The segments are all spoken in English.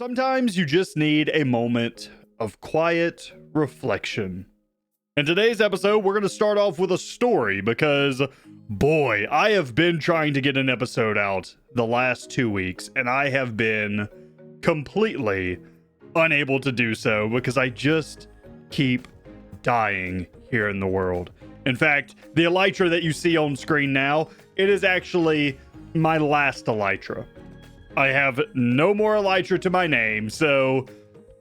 Sometimes you just need a moment of quiet reflection. In today's episode, we're going to start off with a story because, boy, I have been trying to get an episode out the last 2 weeks, and I have been completely unable to do so because I just keep dying here in the world. In fact, the elytra that you see on screen now, it is actually my last elytra. I have no more elytra to my name, so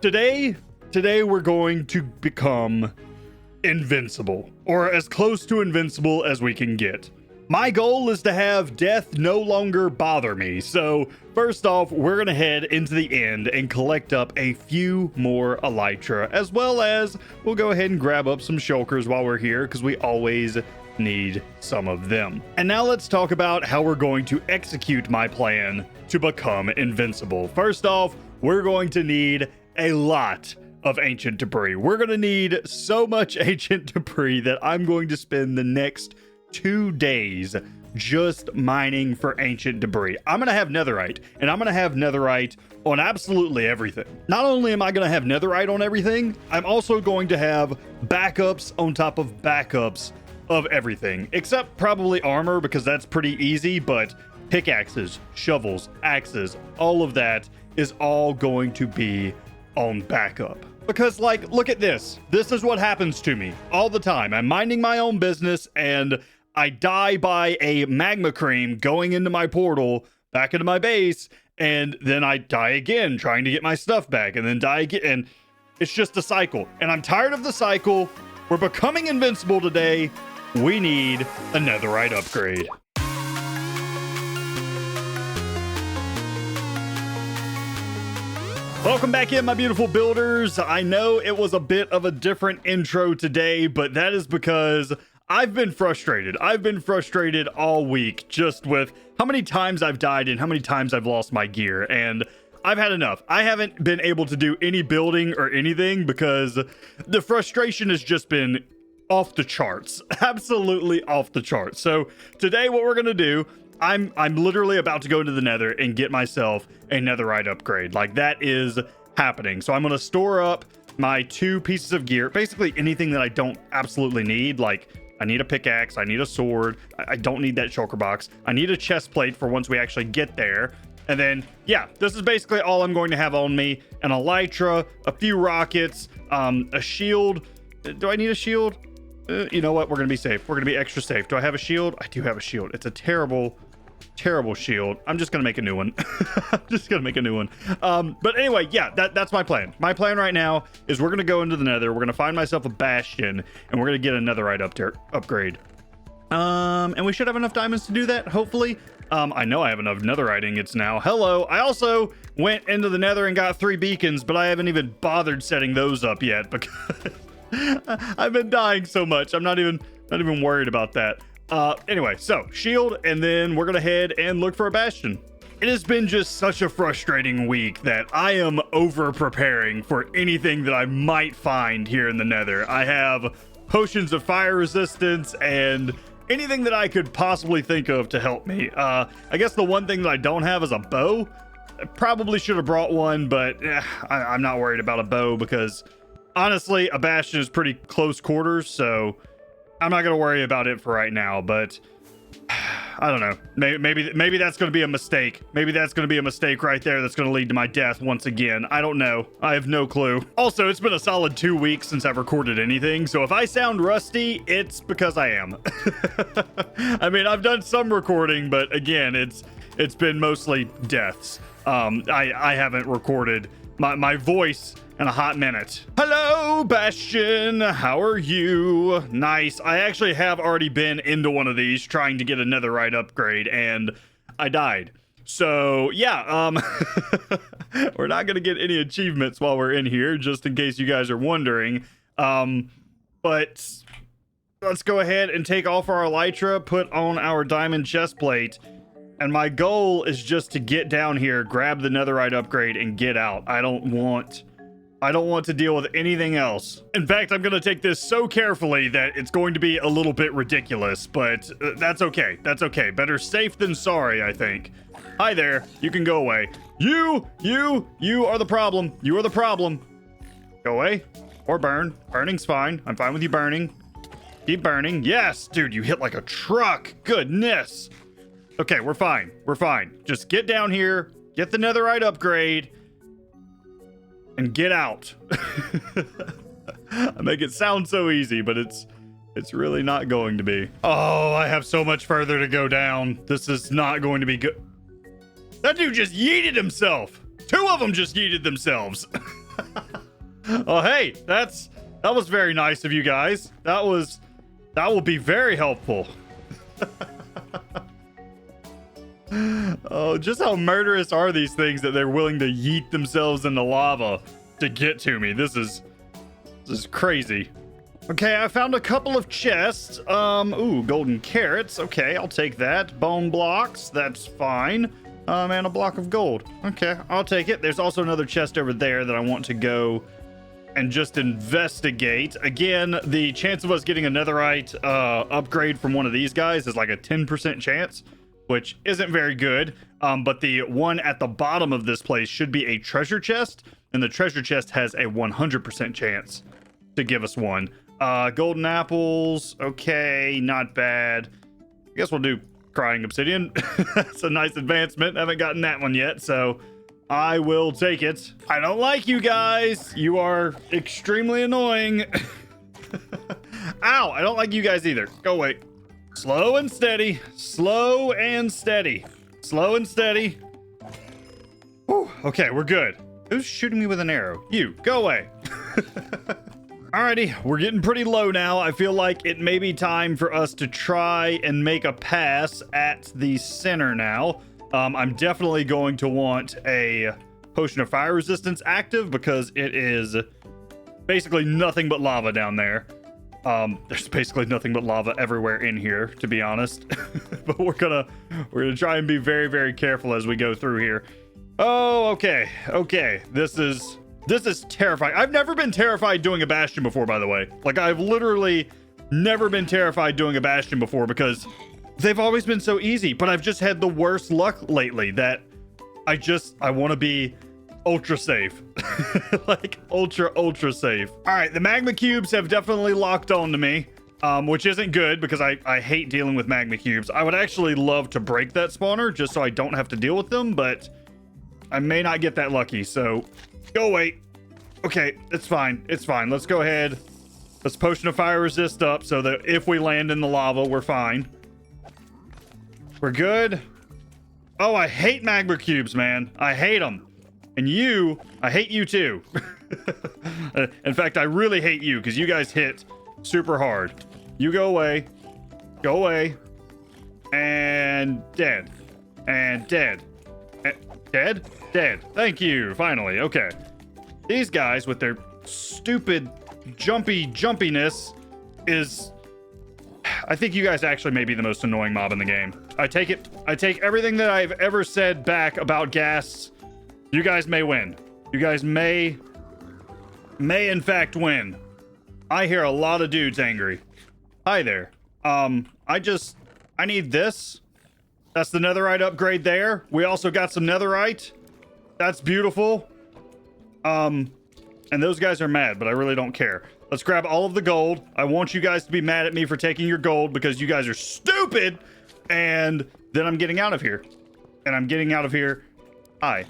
today we're going to become invincible, or as close to invincible as we can get. My goal is to have death no longer bother me, so first off, we're gonna head into the end and collect up a few more elytra, as well as we'll go ahead and grab up some shulkers while we're here, because we always need some of them. And now let's talk about how we're going to execute my plan to become invincible. First off, we're going to need a lot of ancient debris. We're going to need so much ancient debris that I'm going to spend the next 2 days just mining for ancient debris. I'm going to have netherite, and I'm going to have netherite on absolutely everything. Not only am I going to have netherite on everything, I'm also going to have backups on top of backups of everything, except probably armor, because that's pretty easy, but pickaxes, shovels, axes, all of that is all going to be on backup. Because, like, look at this. This is what happens to me all the time. I'm minding my own business, and I die by a magma cream going into my portal, back into my base, and then I die again, trying to get my stuff back, and then die again, and it's just a cycle. And I'm tired of the cycle. We're becoming invincible today. We need a netherite upgrade. Welcome back in, my beautiful builders. I know it was a bit of a different intro today, but that is because I've been frustrated. I've been frustrated all week just with how many times I've died and how many times I've lost my gear, and I've had enough. I haven't been able to do any building or anything because the frustration has just been off the charts. Absolutely off the charts. So today what we're going to do, I'm literally about to go into the nether and get myself a netherite upgrade. Like, that is happening. So I'm going to store up my 2 pieces of gear, basically anything that I don't absolutely need. Like, I need a pickaxe, I need a sword, I don't need that shulker box, I need a chest plate for once we actually get there. And then, yeah, this is basically all I'm going to have on me. An elytra, a few rockets, a shield. Do I need a shield? You know what? We're going to be safe. We're going to be extra safe. Do I have a shield? I do have a shield. It's a terrible shield. I'm just going to make a new one. But anyway, yeah, that's my plan. My plan right now is we're going to go into the nether. We're going to find myself a bastion, and we're going to get a netherite upgrade. And we should have enough diamonds to do that, hopefully. I know I have enough netherite ingots now. Hello. I also went into the nether and got 3 beacons, but I haven't even bothered setting those up yet because I've been dying so much. I'm not even worried about that. Anyway, so shield, and then we're gonna head and look for a bastion. It has been just such a frustrating week that I am over preparing for anything that I might find here in the nether. I have potions of fire resistance and anything that I could possibly think of to help me. I guess the one thing that I don't have is a bow. I probably should have brought one, but I'm not worried about a bow because honestly, a bastion is pretty close quarters, so I'm not going to worry about it for right now, but I don't know. Maybe that's going to be a mistake. Maybe that's going to be a mistake right there that's going to lead to my death once again. I don't know. I have no clue. Also, it's been a solid 2 weeks since I've recorded anything, so if I sound rusty, it's because I am. I mean, I've done some recording, but again, it's been mostly deaths. I haven't recorded my voice in a hot minute. Hello, Bastion. How are you? Nice. I actually have already been into one of these trying to get a netherite upgrade, and I died. So, yeah, we're not going to get any achievements while we're in here, just in case you guys are wondering. But let's go ahead and take off our elytra, put on our diamond chest plate, and my goal is just to get down here, grab the netherite upgrade, and get out. I don't want I don't want to deal with anything else. In fact, I'm going to take this so carefully that it's going to be a little bit ridiculous, but that's okay. That's okay. Better safe than sorry, I think. Hi there. You can go away. You are the problem. You are the problem. Go away or burn. Burning's fine. I'm fine with you burning. Keep burning. Yes, dude, you hit like a truck. Goodness. Okay, we're fine. We're fine. Just get down here, get the netherite upgrade, and get out. I make it sound so easy, but it's really not going to be. Oh, I have so much further to go down. This is not going to be good. That dude just yeeted himself. 2 of them just yeeted themselves. Oh, hey, that was very nice of you guys. That will be very helpful. Oh, just how murderous are these things that they're willing to yeet themselves into lava to get to me. This is crazy. Okay, I found a couple of chests. Ooh, golden carrots. Okay, I'll take that. Bone blocks, that's fine. And a block of gold. Okay, I'll take it. There's also another chest over there that I want to go and just investigate. Again, the chance of us getting a netherite upgrade from one of these guys is like a 10% chance, which isn't very good. But the one at the bottom of this place should be a treasure chest, and the treasure chest has a 100% chance to give us one. Golden apples. Okay, not bad. I guess we'll do crying obsidian. That's a nice advancement. I haven't gotten that one yet, so I will take it. I don't like you guys. You are extremely annoying. Ow, I don't like you guys either. Go away. Slow and steady. Slow and steady. Slow and steady. Whew. Okay, we're good. Who's shooting me with an arrow? You, go away. Alrighty, we're getting pretty low now. I feel like it may be time for us to try and make a pass at the center now. I'm definitely going to want a potion of fire resistance active because it is basically nothing but lava down there. There's basically nothing but lava everywhere in here, to be honest. But we're gonna try and be very, very careful as we go through here. Oh, okay. Okay, this is terrifying. I've never been terrified doing a bastion before, by the way. Like, I've literally never been terrified doing a bastion before because they've always been so easy, but I've just had the worst luck lately that I want to be ultra safe. Like, ultra safe. All right, the magma cubes have definitely locked on to me, which isn't good because I hate dealing with magma cubes. I would actually love to break that spawner just so I don't have to deal with them, but I may not get that lucky, so go away. Okay, it's fine. It's fine. Let's go ahead. Let's potion of fire resist up so that if we land in the lava, we're fine. We're good. Oh, I hate magma cubes, man. I hate them. And I hate you too. In fact, I really hate you because you guys hit super hard. You go away. Go away. And dead. And dead. Dead? Dead. Thank you. Finally. Okay. These guys with their stupid jumpiness is... I think you guys actually may be the most annoying mob in the game. I take everything that I've ever said back about gas. You guys may win. You guys may in fact win. I hear a lot of dudes angry. Hi there. I need this. That's the netherite upgrade there. We also got some netherite. That's beautiful. And those guys are mad, but I really don't care. Let's grab all of the gold. I want you guys to be mad at me for taking your gold because you guys are stupid. And then I'm getting out of here. And I'm getting out of here. Hi.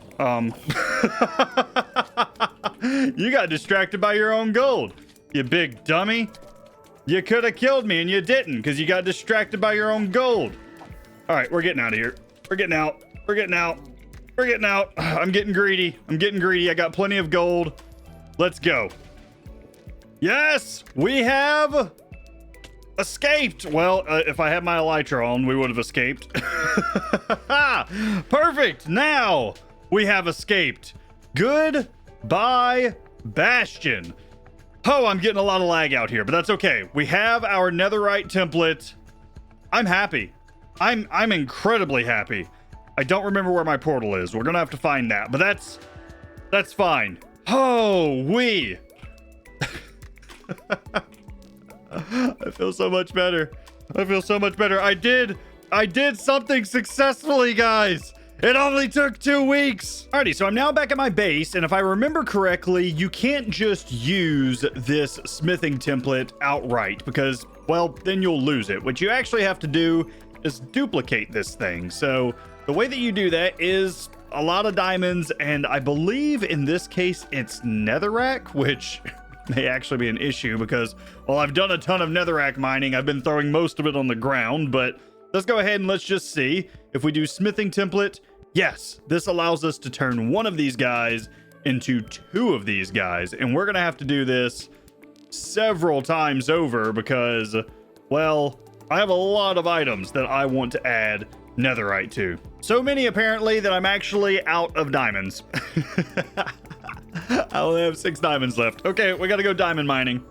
You got distracted by your own gold, you big dummy. You could have killed me and you didn't because you got distracted by your own gold. All right, we're getting out of here. We're getting out. We're getting out. We're getting out. I'm getting greedy. I'm getting greedy. I got plenty of gold. Let's go. Yes, we have escaped. Well, if I had my elytra on, we would have escaped. Perfect. Now we have escaped. Goodbye, Bastion. Oh, I'm getting a lot of lag out here, but that's okay. We have our netherite template. I'm happy. I'm incredibly happy. I don't remember where my portal is. We're gonna have to find that, but that's fine. Oh, I feel so much better. I feel so much better. I did something successfully, guys. It only took 2 weeks. Alrighty, so I'm now back at my base, and if I remember correctly, you can't just use this smithing template outright because, well, then you'll lose it. What you actually have to do is duplicate this thing. So the way that you do that is a lot of diamonds, and I believe in this case it's netherrack, which may actually be an issue because, well, I've done a ton of netherrack mining. I've been throwing most of it on the ground, but let's go ahead and let's just see. If we do smithing template, yes, this allows us to turn one of these guys into 2 of these guys. And we're going to have to do this several times over because, well, I have a lot of items that I want to add netherite to. So many, apparently, that I'm actually out of diamonds. I only have 6 diamonds left. Okay, we got to go diamond mining.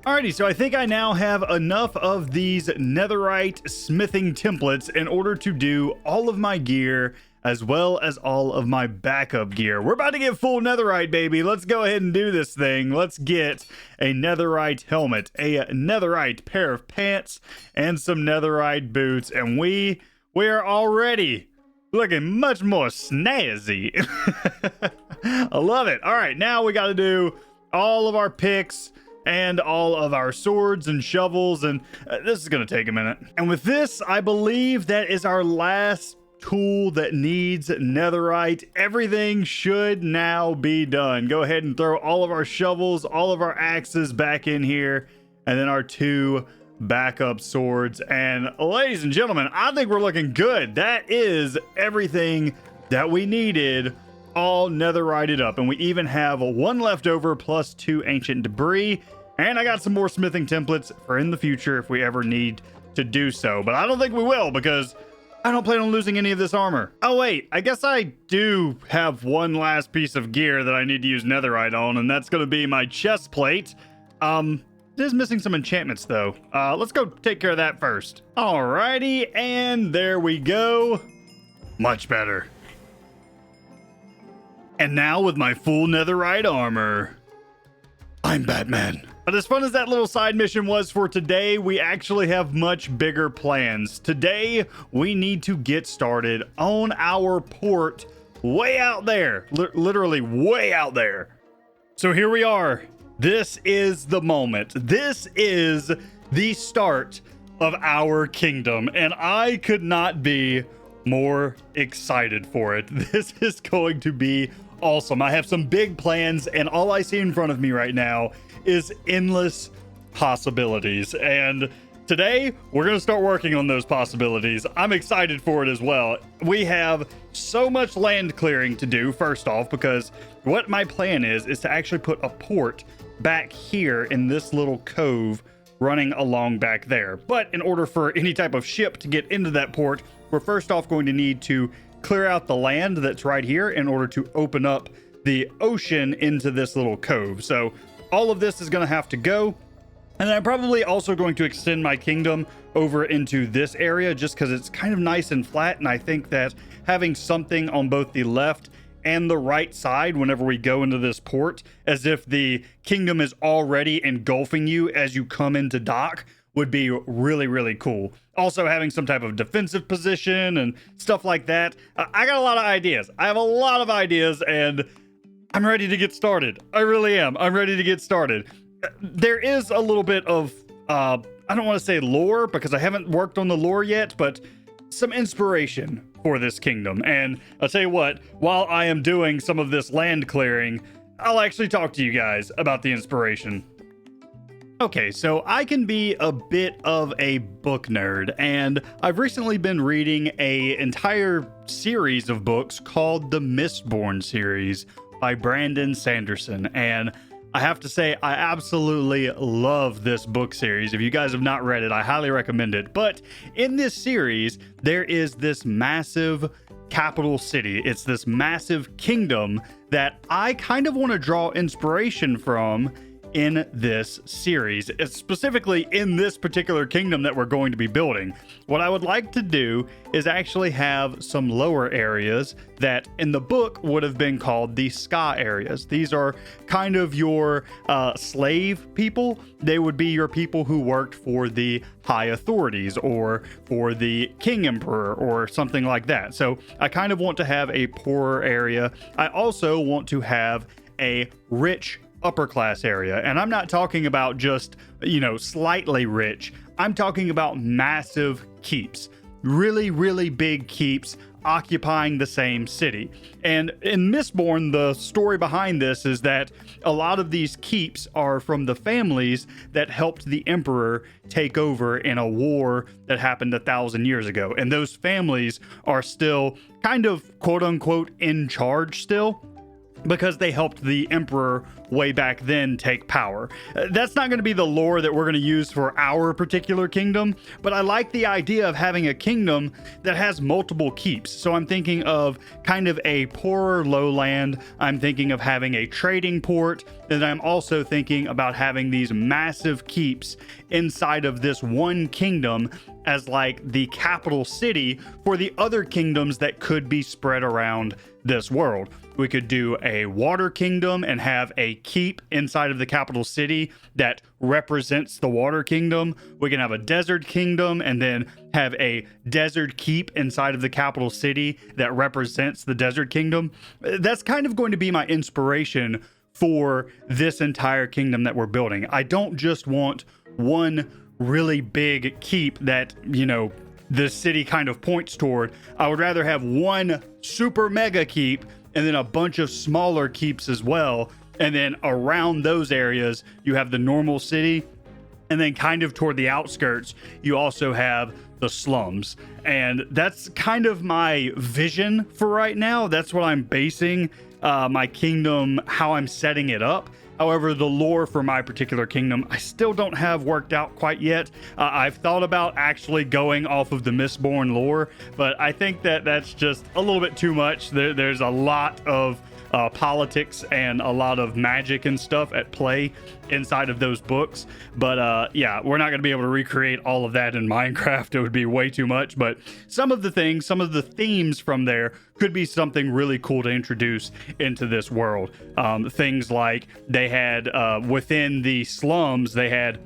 Alrighty, so I think I now have enough of these netherite smithing templates in order to do all of my gear as well as all of my backup gear. We're about to get full netherite, baby. Let's go ahead and do this thing. Let's get a netherite helmet, a netherite pair of pants, and some netherite boots. And we are already looking much more snazzy. I love it. All right, now we got to do all of our picks and all of our swords and shovels, and this is going to take a minute. And with this, I believe that is our last tool that needs netherite. Everything should now be done. Go ahead and throw all of our shovels, all of our axes back in here, and then our 2 backup swords. And ladies and gentlemen, I think we're looking good. That is everything that we needed, all netherited up. And we even have 1 left over plus 2 ancient debris. And I got some more smithing templates for in the future if we ever need to do so. But I don't think we will because I don't plan on losing any of this armor. Oh, wait, I guess I do have one last piece of gear that I need to use netherite on, and that's going to be my chest plate. It is missing some enchantments, though. Let's go take care of that first. Alrighty, and there we go. Much better. And now with my full netherite armor, I'm Batman. But as fun as that little side mission was for today, we actually have much bigger plans. Today, we need to get started on our port way out there. Literally way out there. So here we are. This is the moment. This is the start of our kingdom. And I could not be more excited for it. This is going to be awesome. I have some big plans, and all I see in front of me right now is endless possibilities. And today we're going to start working on those possibilities. I'm excited for it as well. We have so much land clearing to do, first off, because what my plan is to actually put a port back here in this little cove running along back there. But in order for any type of ship to get into that port, we're first off going to need to clear out the land that's right here in order to open up the ocean into this little cove. So all of this is going to have to go. And I'm probably also going to extend my kingdom over into this area just because it's kind of nice and flat. And I think that having something on both the left and the right side whenever we go into this port, as if the kingdom is already engulfing you as you come into dock, would be really, really cool. Also having some type of defensive position and stuff like that. I got a lot of ideas. I have a lot of ideas, and I'm ready to get started. I really am. I'm ready to get started. There is a little bit of, I don't want to say lore because I haven't worked on the lore yet, but some inspiration for this kingdom. And I'll tell you what, while I am doing some of this land clearing, I'll actually talk to you guys about the inspiration. Okay, so I can be a bit of a book nerd, and I've recently been reading an entire series of books called the Mistborn series by Brandon Sanderson, and I have to say I absolutely love this book series. If you guys have not read it, I highly recommend it. But in this series, there is this massive capital city. It's this massive kingdom that I kind of want to draw inspiration from in this series, specifically in this particular kingdom that we're going to be building. What I would like to do is actually have some lower areas that in the book would have been called the sky areas. These are kind of your slave people. They would be your people who worked for the high authorities or for the king emperor or something like that. So I kind of want to have a poorer area. I also want to have a rich upper class area. And I'm not talking about just, slightly rich. I'm talking about massive keeps, really, really big keeps occupying the same city. And in Mistborn, the story behind this is that a lot of these keeps are from the families that helped the emperor take over in a war that happened 1,000 years ago. And those families are still kind of quote unquote in charge still, because they helped the emperor way back then take power. That's not going to be the lore that we're going to use for our particular kingdom, but I like the idea of having a kingdom that has multiple keeps. So I'm thinking of kind of a poorer lowland. I'm thinking of having a trading port, and I'm also thinking about having these massive keeps inside of this one kingdom as like the capital city for the other kingdoms that could be spread around this world. We could do a water kingdom and have a keep inside of the capital city that represents the water kingdom. We can have a desert kingdom and then have a desert keep inside of the capital city that represents the desert kingdom. That's kind of going to be my inspiration for this entire kingdom that we're building. I don't just want one really big keep that, the city kind of points toward. I would rather have one super mega keep and then a bunch of smaller keeps as well. And then around those areas, you have the normal city. And then kind of toward the outskirts, you also have the slums. And that's kind of my vision for right now. That's what I'm basing my kingdom, how I'm setting it up. However, the lore for my particular kingdom, I still don't have worked out quite yet. I've thought about actually going off of the Mistborn lore, but I think that that's just a little bit too much. There's a lot of politics and a lot of magic and stuff at play inside of those books. But yeah, we're not going to be able to recreate all of that in Minecraft. It would be way too much. But some of the themes from there could be something really cool to introduce into this world. Things like they had within the slums, they had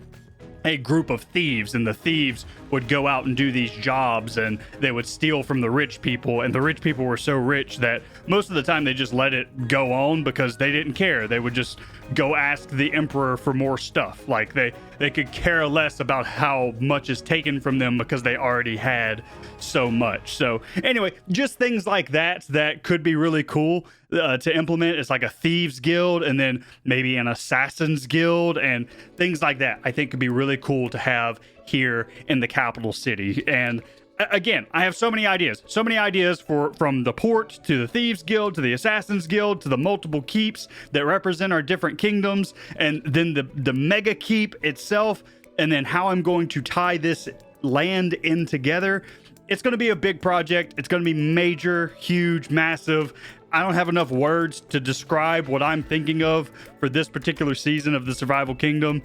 a group of thieves, and the thieves would go out and do these jobs and they would steal from the rich people, and the rich people were so rich that most of the time they just let it go on because they didn't care. They would just go ask the emperor for more stuff. Like they could care less about how much is taken from them because they already had so much. So anyway, just things like that could be really cool to implement. It's like a thieves guild and then maybe an assassins guild and things like that. I think could be really cool to have here in the capital city. And again, I have so many ideas from the port to the thieves guild to the assassins guild to the multiple keeps that represent our different kingdoms, and then the mega keep itself, and then how I'm going to tie this land in together. It's going to be a big project. It's going to be major, huge, massive. I don't have enough words to describe what I'm thinking of for this particular season of the Survival Kingdom.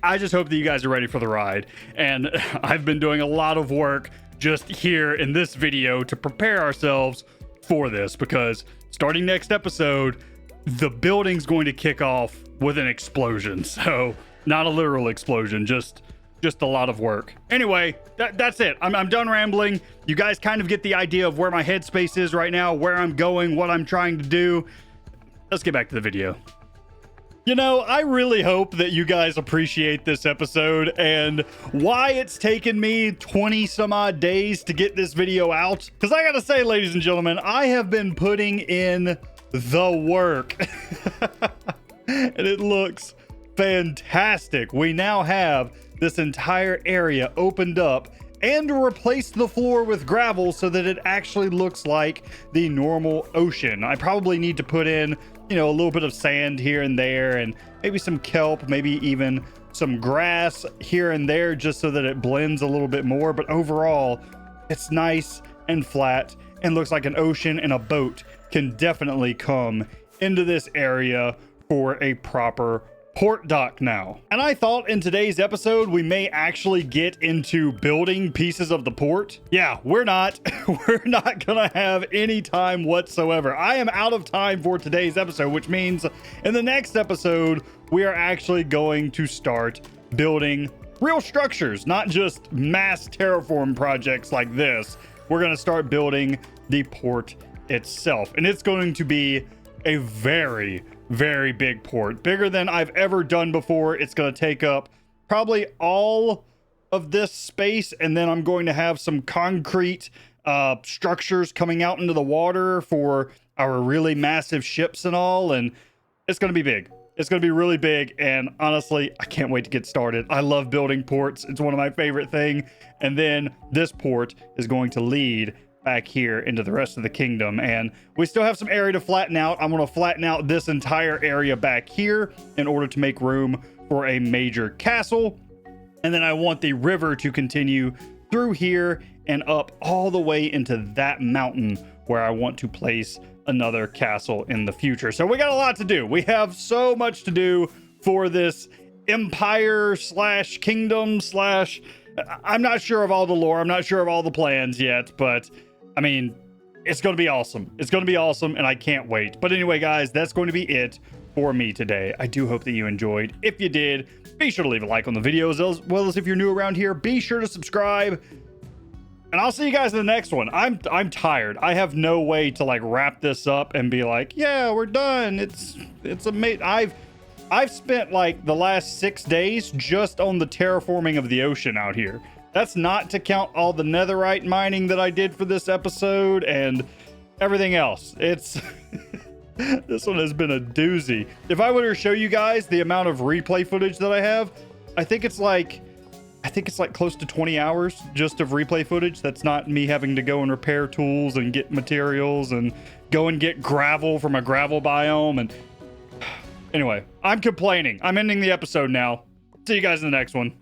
I just hope that you guys are ready for the ride. And I've been doing a lot of work just here in this video to prepare ourselves for this, because starting next episode, the building's going to kick off with an explosion. So not a literal explosion, just a lot of work. Anyway, that's it. I'm done rambling. You guys kind of get the idea of where my headspace is right now, where I'm going, what I'm trying to do. Let's get back to the video. I really hope that you guys appreciate this episode and why it's taken me 20 some odd days to get this video out. Because I gotta say, ladies and gentlemen, I have been putting in the work. And it looks fantastic. We now have this entire area opened up and replaced the floor with gravel so that it actually looks like the normal ocean. I probably need to put in a little bit of sand here and there, and maybe some kelp, maybe even some grass here and there, just so that it blends a little bit more. But overall, it's nice and flat and looks like an ocean, and a boat can definitely come into this area for a proper port dock now. And I thought in today's episode, we may actually get into building pieces of the port. Yeah, we're not. We're not gonna have any time whatsoever. I am out of time for today's episode, which means in the next episode, we are actually going to start building real structures, not just mass terraform projects like this. We're gonna start building the port itself, and it's going to be a very, very big port, bigger than I've ever done before. It's going to take up probably all of this space, and then I'm going to have some concrete structures coming out into the water for our really massive ships and all, and it's going to be big. It's going to be really big, and honestly, I can't wait to get started. I love building ports. It's one of my favorite things, and then this port is going to lead back here into the rest of the kingdom, and we still have some area to flatten out. I'm going to flatten out this entire area back here in order to make room for a major castle, and then I want the river to continue through here and up all the way into that mountain where I want to place another castle in the future. So we got a lot to do. We have so much to do for this empire slash kingdom slash, I'm not sure of all the lore. I'm not sure of all the plans yet, but I mean, it's going to be awesome. It's going to be awesome, and I can't wait. But anyway, guys, that's going to be it for me today. I do hope that you enjoyed. If you did, be sure to leave a like on the video, as well as if you're new around here, be sure to subscribe. And I'll see you guys in the next one. I'm tired. I have no way to like wrap this up and be like, yeah, we're done. It's amazing. I've spent like the last 6 days just on the terraforming of the ocean out here. That's not to count all the netherite mining that I did for this episode and everything else. It's this one has been a doozy. If I were to show you guys the amount of replay footage that I have, I think it's like close to 20 hours just of replay footage. That's not me having to go and repair tools and get materials and go and get gravel from a gravel biome. And anyway, I'm complaining. I'm ending the episode now. See you guys in the next one.